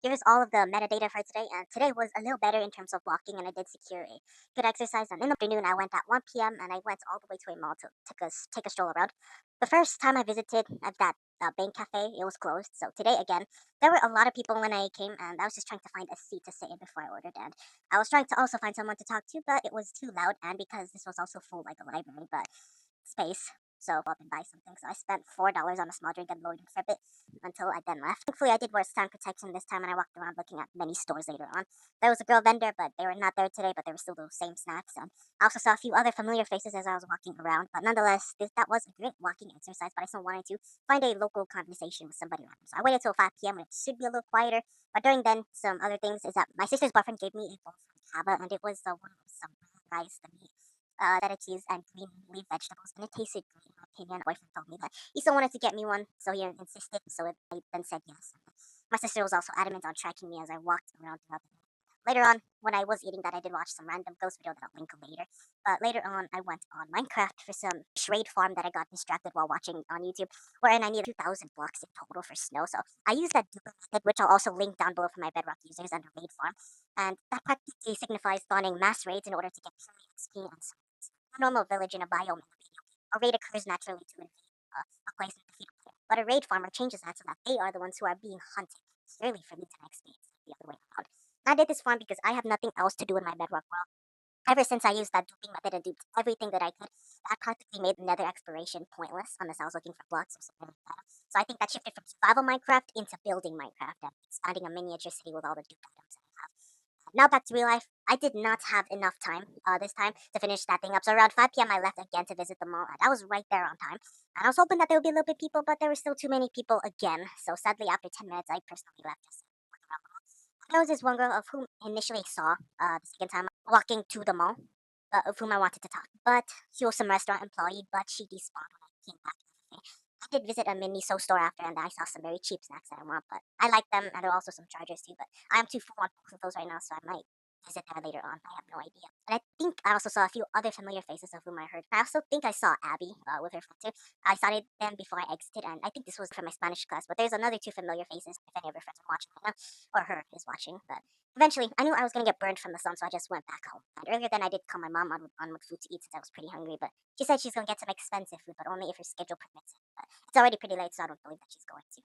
Here's all of the metadata for today, and today was a little better in terms of walking, and I did secure a good exercise. And in the afternoon, I went at 1 p.m. and I went all the way to a mall to take a stroll around. The first time I visited at that Bank Cafe, it was closed. So today again, there were a lot of people when I came, and I was just trying to find a seat to sit in before I ordered. And I was trying to also find someone to talk to, but it was too loud, and because this was also full like a library, but space. So go up and buy something. So I spent $4 on a small drink and loading for a bit until I then left. Thankfully, I did wear sun protection this time, and I walked around looking at many stores later on. There was a girl vendor, but they were not there today, but there were still those same snacks. And I also saw a few other familiar faces as I was walking around, but nonetheless, that was a great walking exercise, but I still wanted to find a local conversation with somebody around. So I waited till 5 p.m. when it should be a little quieter, but during then, some other things is that my sister's boyfriend gave me a bowl from Cava, and it was one of some rice, the meat, feta cheese, and green leaf vegetables, and it tasted great in my opinion. My boyfriend told me that he still wanted to get me one, so he insisted, so I then said yes. My sister was also adamant on tracking me as I walked around throughout the day. Later on, when I was eating that, I did watch some random ghost video that I'll link later. But later on, I went on Minecraft for some raid farm that I got distracted while watching on YouTube, wherein I needed 2,000 blocks in total for snow. So I used that duper method, which I'll also link down below for my Bedrock users under raid farm. And that practically signifies spawning mass raids in order to get purely XP and some normal village in a biome in the video game. A raid occurs naturally to invade a place and defeat a player. But a raid farmer changes that so that they are the ones who are being hunted, purely for loot and XP, the other way around. I did this farm because I have nothing else to do in my Bedrock world. Ever since I used that duping method and duped everything that I could, that practically made nether exploration pointless unless I was looking for blocks or something like that. So I think that shifted from survival Minecraft into building Minecraft and expanding a miniature city with all the duped items that I have. Now back to real life. I did not have enough time this time to finish that thing up. So around 5 p.m. I left again to visit the mall, and I was right there on time. And I was hoping that there would be a little bit people, but there were still too many people again. So sadly, after 10 minutes, I personally left just to walk around the mall. There was this one girl of whom I initially saw the second time walking to the mall, of whom I wanted to talk. But she was some restaurant employee, but she despawned when I came back to the cafe. I did visit a mini so store after, and I saw some very cheap snacks that I want, but I like them, and there are also some chargers too. But I am too full on both of those right now, so I might visit there later on. I have no idea. And I think I also saw a few other familiar faces of whom I heard. I also think I saw Abby with her friend too. I saw them before I exited, and I think this was from my Spanish class. But there's another two familiar faces if any of your friends are watching right now, or her is watching. But eventually, I knew I was gonna get burned from the sun, so I just went back home. And earlier then, I did call my mom on what food to eat since I was pretty hungry. But she said she's gonna get some expensive food, but only if her schedule permits it. But it's already pretty late, so I don't believe that she's going to.